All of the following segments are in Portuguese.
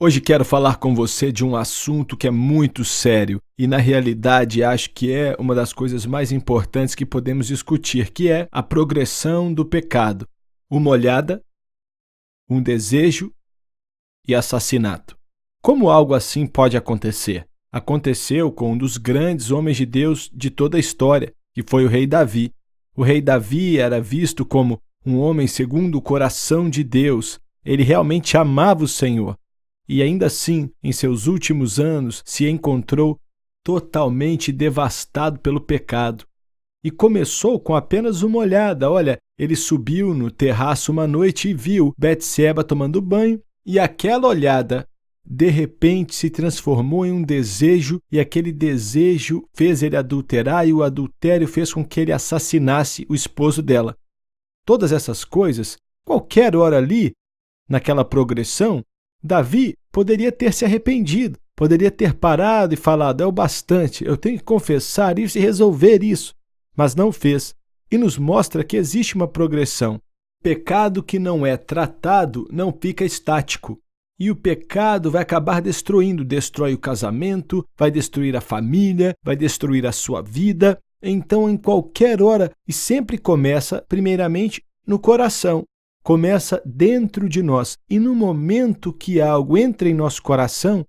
Hoje quero falar com você de um assunto que é muito sério e, na realidade, acho que é uma das coisas mais importantes que podemos discutir, que é a progressão do pecado. Uma olhada, um desejo e assassinato. Como algo assim pode acontecer? Aconteceu com um dos grandes homens de Deus de toda a história, que foi o rei Davi. O rei Davi era visto como um homem segundo o coração de Deus. Ele realmente amava o Senhor. E ainda assim, em seus últimos anos, se encontrou totalmente devastado pelo pecado. E começou com apenas uma olhada. Olha, ele subiu no terraço uma noite e viu Betseba tomando banho, e aquela olhada, de repente, se transformou em um desejo, e aquele desejo fez ele adulterar, e o adultério fez com que ele assassinasse o esposo dela. Todas essas coisas, qualquer hora ali, naquela progressão, Davi poderia ter se arrependido, poderia ter parado e falado: é o bastante, eu tenho que confessar isso e resolver isso. Mas não fez, e nos mostra que existe uma progressão. Pecado que não é tratado não fica estático. E o pecado vai acabar destrói o casamento, vai destruir a família, vai destruir a sua vida. Então, em qualquer hora, e sempre começa, primeiramente, no coração. Começa dentro de nós. E no momento que algo entra em nosso coração,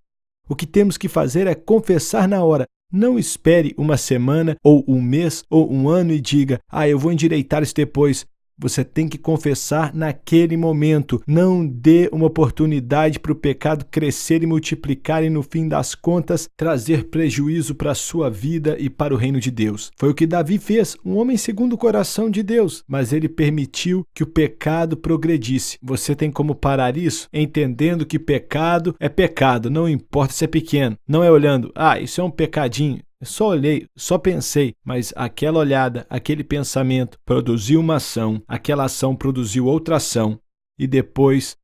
o que temos que fazer é confessar na hora. Não espere uma semana, ou um mês, ou um ano e diga: eu vou endireitar isso depois. Você tem que confessar naquele momento. Não dê uma oportunidade para o pecado crescer e multiplicar e, no fim das contas, trazer prejuízo para a sua vida e para o reino de Deus. Foi o que Davi fez, um homem segundo o coração de Deus, mas ele permitiu que o pecado progredisse. Você tem como parar isso? Entendendo que pecado é pecado, não importa se é pequeno. Não é olhando: isso é um pecadinho. Só olhei, só pensei, mas aquela olhada, aquele pensamento produziu uma ação, aquela ação produziu outra ação e depois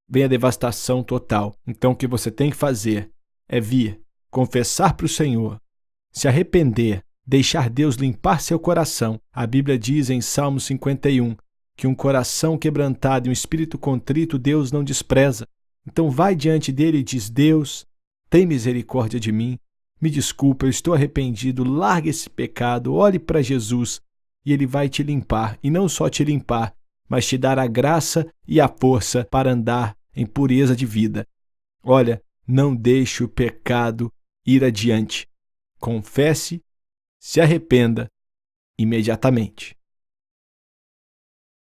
vem a devastação total. Então o que você tem que fazer é vir, confessar para o Senhor, se arrepender, deixar Deus limpar seu coração. A Bíblia diz em Salmo 51 que um coração quebrantado e um espírito contrito Deus não despreza. Então vai diante dele e diz: Deus, tem misericórdia de mim. Me desculpa, eu estou arrependido, larga esse pecado, olhe para Jesus e Ele vai te limpar. E não só te limpar, mas te dar a graça e a força para andar em pureza de vida. Olha, não deixe o pecado ir adiante. Confesse, se arrependa imediatamente.